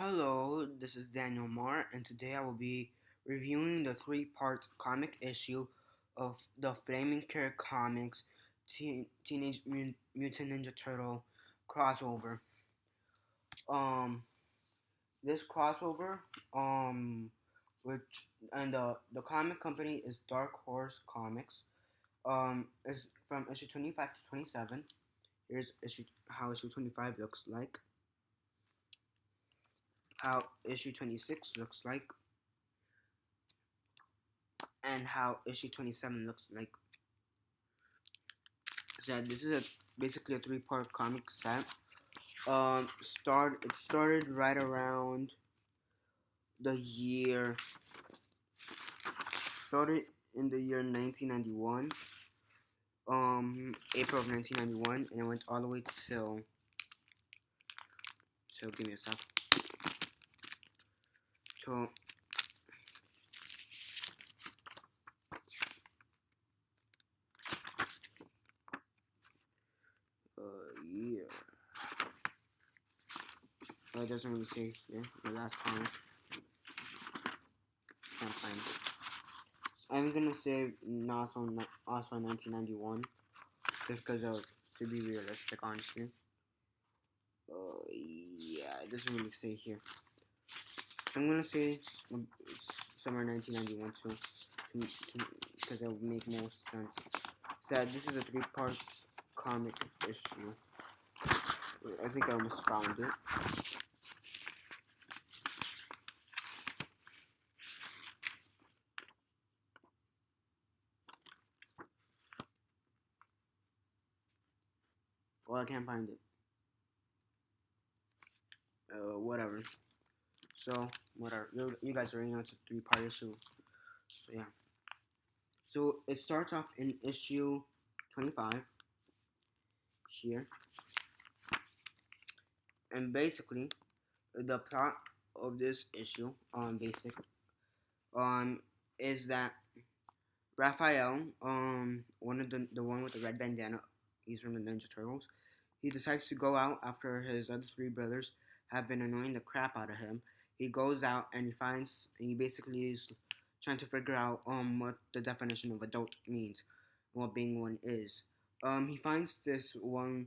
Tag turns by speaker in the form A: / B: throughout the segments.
A: Hello, this is Daniel Marr, and today I will be reviewing the three-part comic issue of the Flaming Carrot Comics Teenage Mutant Ninja Turtle crossover. Um, this crossover, which and the comic company is Dark Horse Comics. Is from issue 25 to 27. Here's issue 25 looks like. How issue 26 looks like, and how issue 27 looks like. So this is basically a three-part comic set. It started right around the year started in the year 1991, April of 1991, and it went all the way till give me a sec, till year. It doesn't really say here the last comic. Can't find it. I'm gonna say also 1991, just because to be realistic, honestly. Yeah, it doesn't really say here. So I'm gonna say summer 1991 too, because it would make more sense. So this is a three-part comic issue. I think I almost found it. Well, I can't find it. Whatever. So, whatever. You guys already know it's a three-part issue. So, yeah. So, it starts off in issue 25 here. And basically, the plot of this issue, is that Raphael, one of the one with the red bandana, he's from the Ninja Turtles. He decides to go out after his other three brothers have been annoying the crap out of him. He goes out and he basically is trying to figure out what the definition of adult means, what being one is. He finds this one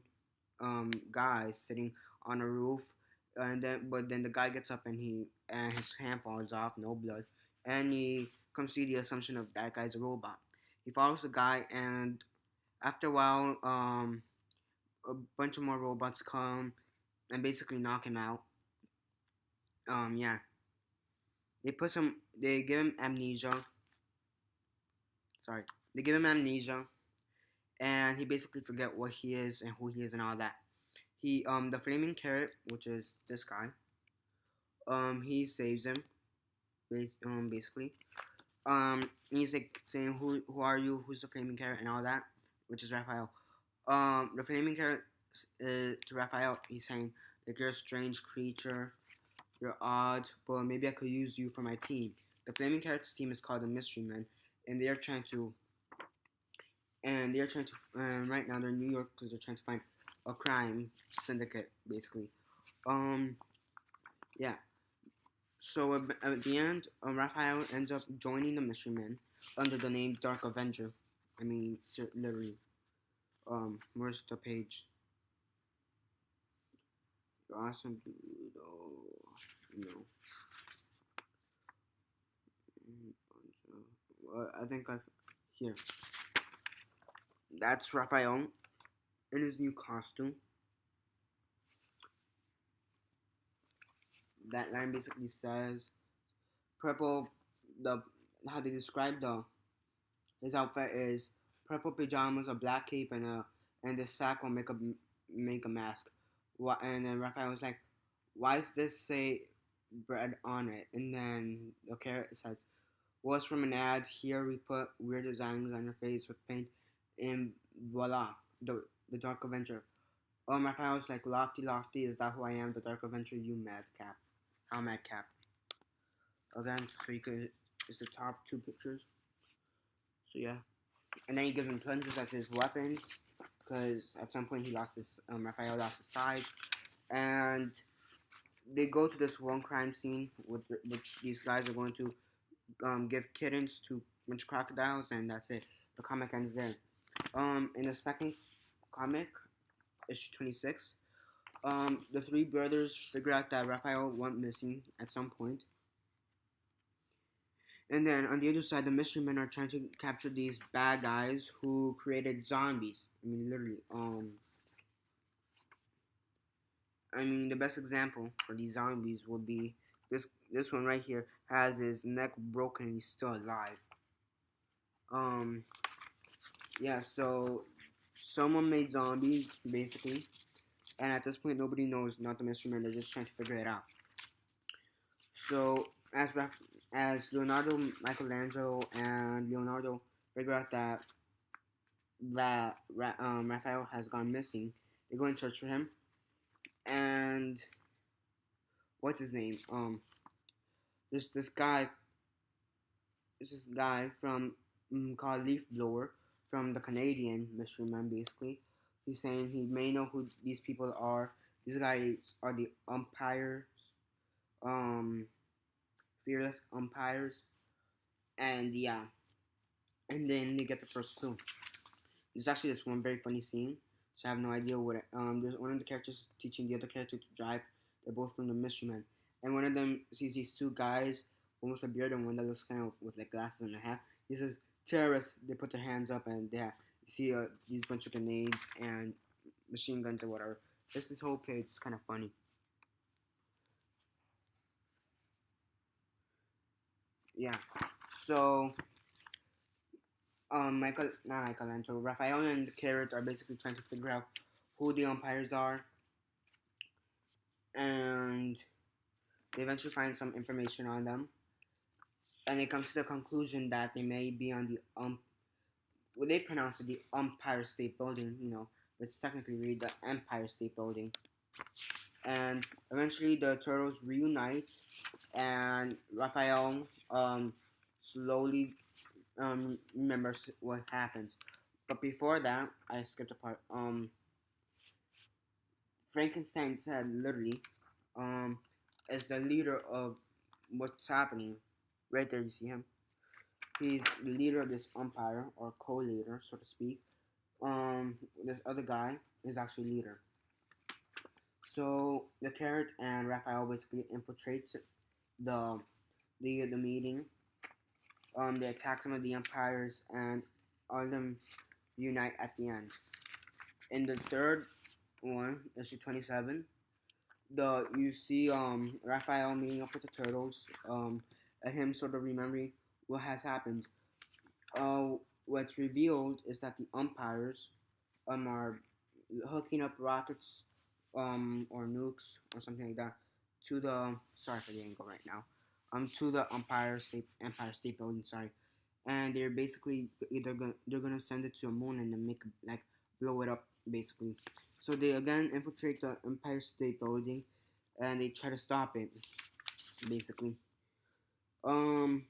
A: guy sitting on a roof, but then the guy gets up and his hand falls off, no blood, and he comes to the assumption of that guy's a robot. He follows the guy, and after a while, a bunch of more robots come and basically knock him out. Yeah, they give him amnesia. Sorry, they give him amnesia, and he basically forget what he is and who he is and all that. The flaming carrot, which is this guy, he saves him, basically. He's like saying, who are you? Who's the flaming carrot and all that, which is Raphael. The flaming carrot to Raphael, he's saying like you're a strange creature, you're odd, but maybe I could use you for my team. The flaming carrot's team is called the Mystery Men, and right now they're in New York because they're trying to find a crime syndicate, basically. Um, yeah. So at the end, Raphael ends up joining the Mystery Men under the name Dark Avenger. I mean, literally. Where's the page? Awesome, no. I think here. That's Raphael in his new costume. That line basically says purple. How they describe his outfit is purple pajamas, a black cape, and the sack will make a mask. And then Raphael was like, "Why does this say bread on it?" And then the carrot says, "Was from an ad. Here we put weird designs on your face with paint, and voila, the Dark Avenger." Raphael was like, "Lofty, lofty, is that who I am? The Dark Avenger, you madcap." How madcap. Again, so you could. It's the top two pictures. So yeah. And then he gives him plungers as his weapons, because at some point Raphael lost his size, and they go to this one crime scene with which these guys are going to give kittens to a bunch of crocodiles, and that's it. The comic ends there. In the second comic, issue 26, the three brothers figure out that Raphael went missing at some point. And then on the other side, the mystery men are trying to capture these bad guys who created zombies. I mean, literally. The best example for these zombies would be this one right here has his neck broken and he's still alive. Yeah. So someone made zombies basically, and at this point, nobody knows. Not the mystery men. They're just trying to figure it out. So as Leonardo, Michelangelo, and Leonardo figure out that Raphael has gone missing, they go and search for him. And what's his name? There's this guy. There's this guy from called Leaf Blower from the Canadian mystery man. Basically, he's saying he may know who these people are. These guys are the umpires. Um, Fearless Umpires, and yeah, and then they get the first clue. There's actually this one very funny scene, so I have no idea what. There's one of the characters teaching the other character to drive. They're both from the Mystery Man, and one of them sees these two guys, one with a beard and one that looks kind of with like glasses and a hat. He says, "Terrorists!" They put their hands up, and you see these bunch of grenades and machine guns or whatever. This whole page is kind of funny. Yeah. So not Michelangelo, Raphael and the Carrot are basically trying to figure out who the umpires are, and they eventually find some information on them, and they come to the conclusion that they may be on the what they pronounce it the Empire State Building, but it's technically really the Empire State Building, and eventually the turtles reunite, and Raphael slowly remembers what happens. But before that, I skipped a part. Frankenstein said literally, um, as the leader of what's happening. Right there, you see him. He's the leader of this empire, or co-leader, so to speak. This other guy is actually leader. So the Carrot and Raphael basically infiltrate the the meeting. They attack some of the empires, and all of them unite at the end. In the third one, issue 27, you see Raphael meeting up with the turtles, and him sort of remembering what has happened. What's revealed is that the umpires are hooking up rockets or nukes or something like that to the sorry for the angle right now to the Empire State Building, sorry, and they're basically they're gonna send it to the moon and then make like blow it up basically. So they again infiltrate the Empire State Building and they try to stop it basically. Um,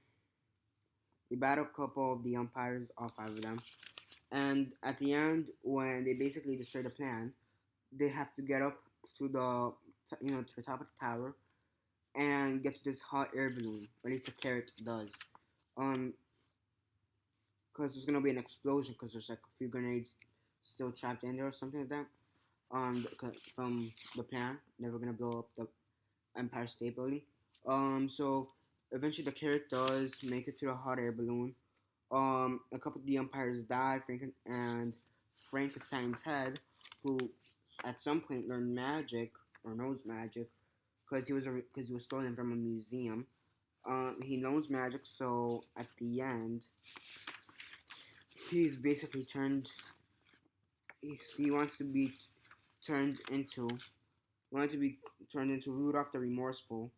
A: they battle a couple of the umpires, all five of them, and at the end when they basically destroy the plan, they have to get up to the to the top of the tower and get to this hot air balloon. Or at least the Carrot does. Because there's gonna be an explosion because there's like a few grenades still trapped in there or something like that. From the plan, never gonna blow up the Empire State Building. So eventually the Carrot does make it to the hot air balloon. A couple of the umpires die, and Frankenstein's head, who at some point learned magic or knows magic, because he was stolen from a museum. He knows magic, so at the end, he's basically turned. He wants to be turned into. Wanted to be turned into Rudolph the Remorseful,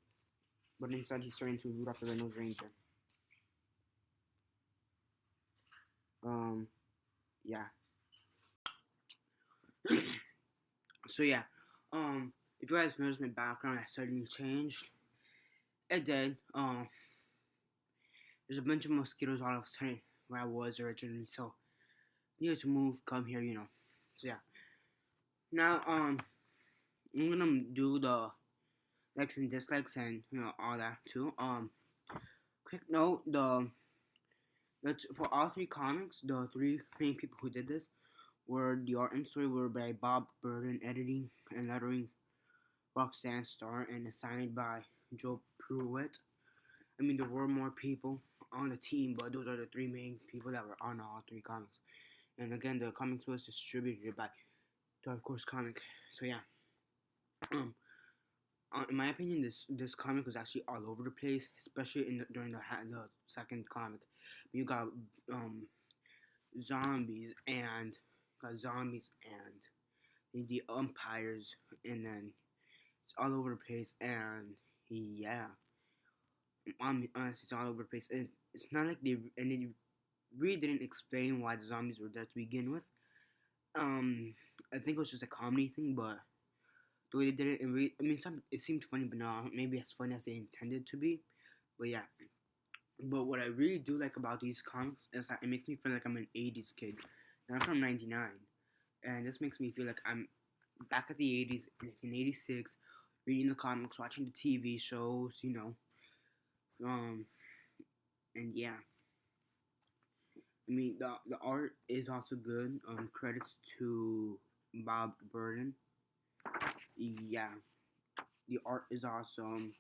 A: but instead he's turned into Rudolph the Red-Nosed Ranger. Yeah. So yeah, if you guys notice my background has suddenly changed, it did. There's a bunch of mosquitoes all of a sudden where I was originally, so needed to move, come here, So yeah. Now, I'm gonna do the likes and dislikes, and all that too. Quick note: for all three comics, the three main people who did this were the art and story were by Bob Burden, editing and lettering Roxanne Starr, and assigned by Joe Pruitt. I mean, there were more people on the team, but those are the three main people that were on all three comics. And again, the comics was distributed by Dark Horse Comic. So yeah, um, in my opinion, this comic was actually all over the place, especially during the second comic. You got um zombies and the umpires, and then it's all over the place. And yeah, honestly, it's all over the place. And it's not like they really didn't explain why the zombies were there to begin with. I think it was just a comedy thing, but the way they did it, it seemed funny, but not maybe as funny as they intended to be. But yeah, but what I really do like about these comics is that it makes me feel like I'm an '80s kid. And I'm from '99, and this makes me feel like I'm back at the '80s, like in '86, reading the comics, watching the TV shows, um, and yeah. I mean, the art is also good. Credits to Bob Burden. Yeah, the art is awesome.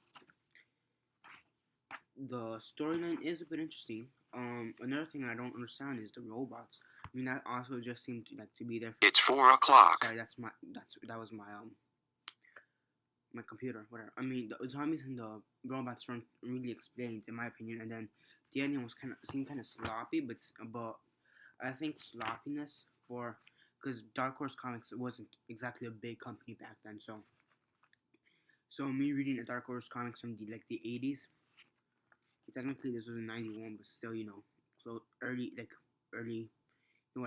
A: The storyline is a bit interesting. Another thing I don't understand is the robots. I mean, that also just seemed to like to be there.
B: It's 4 o'clock.
A: Sorry, that was my computer. Whatever. I mean, the zombies and the robots weren't really explained, in my opinion. And then the ending was seemed kind of sloppy, but I think sloppiness for because Dark Horse Comics wasn't exactly a big company back then. So me reading a Dark Horse Comics from the '80s. Technically, this was in '91, but still, so early, you know what I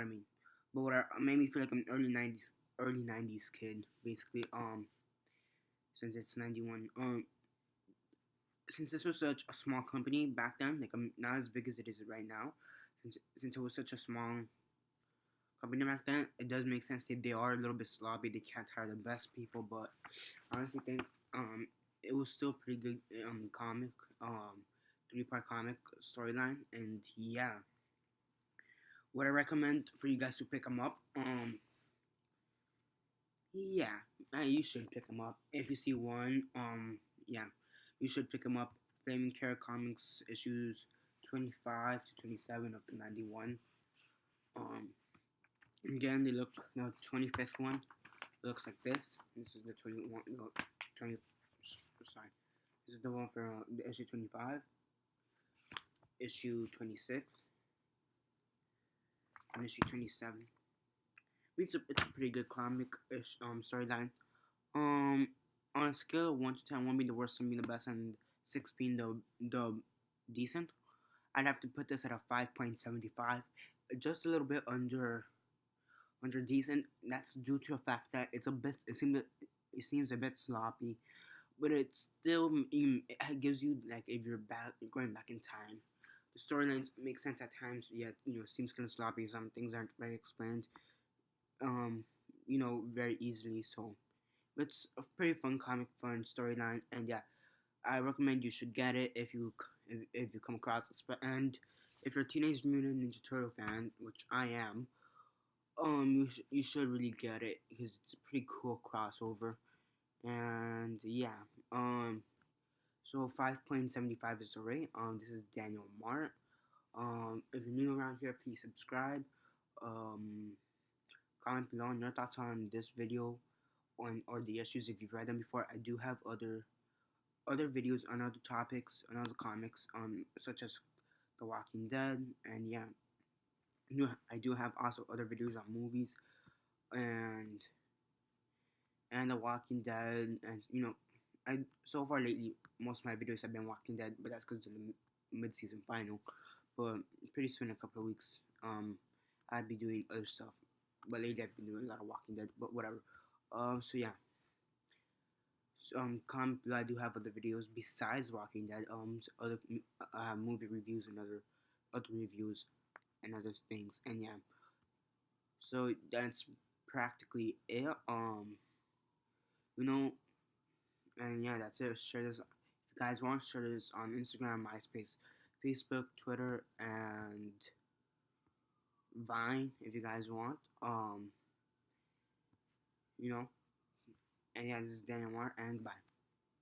A: mean. But what made me feel like I'm early '90s kid, basically. Since it's '91. Since this was such a small company back then, like I'm not as big as it is right now. Since it was such a small company back then, it does make sense that they are a little bit sloppy. They can't hire the best people, but I honestly think it was still pretty good comic 3-part comic storyline, and yeah, would I recommend for you guys to pick them up? Yeah, you should pick them up if you see one. Yeah, you should pick them up. Flaming Carrot Comics issues 25 to 27 of the '91. Um, again, they look the 25th one looks like this. This is the 21. No, 20. Sorry, this is the one for the issue 25, issue 26, and issue 27. It's a pretty good comic storyline. Um, on a scale of 1 to 10, 1 being the worst, 10 being the best, and 6 being the decent, I'd have to put this at a 5.75, just a little bit under decent. That's due to the fact that it seems a bit sloppy, but it still it gives you like if you're going back in time. The storylines make sense at times, yet seems kind of sloppy. Some things aren't very explained, very easily. So it's a pretty fun comic, fun storyline, and yeah, I recommend you should get it if you come across it. And if you're a Teenage Mutant Ninja Turtle fan, which I am, you should really get it because it's a pretty cool crossover. And yeah, so 5.75 is the rate. This is Daniel Mart. If you're new around here, please subscribe. Um, comment below on your thoughts on this video or the issues if you've read them before. I do have other videos on other topics, on other comics, such as The Walking Dead, and yeah, I do have also other videos on movies and The Walking Dead, and I so far lately most of my videos have been Walking Dead, but that's because of the mid-season final. But pretty soon, in a couple of weeks, I'd be doing other stuff. But lately I've been doing a lot of Walking Dead, but whatever. So yeah. Comment below. I do have other videos besides Walking Dead. Other movie reviews and other reviews and other things. And yeah, so that's practically it. You know, And yeah, that's it. Share this if you guys want. Share this on Instagram, MySpace, Facebook, Twitter, and Vine if you guys want. You know. And yeah, this is Daniel Moore, and goodbye.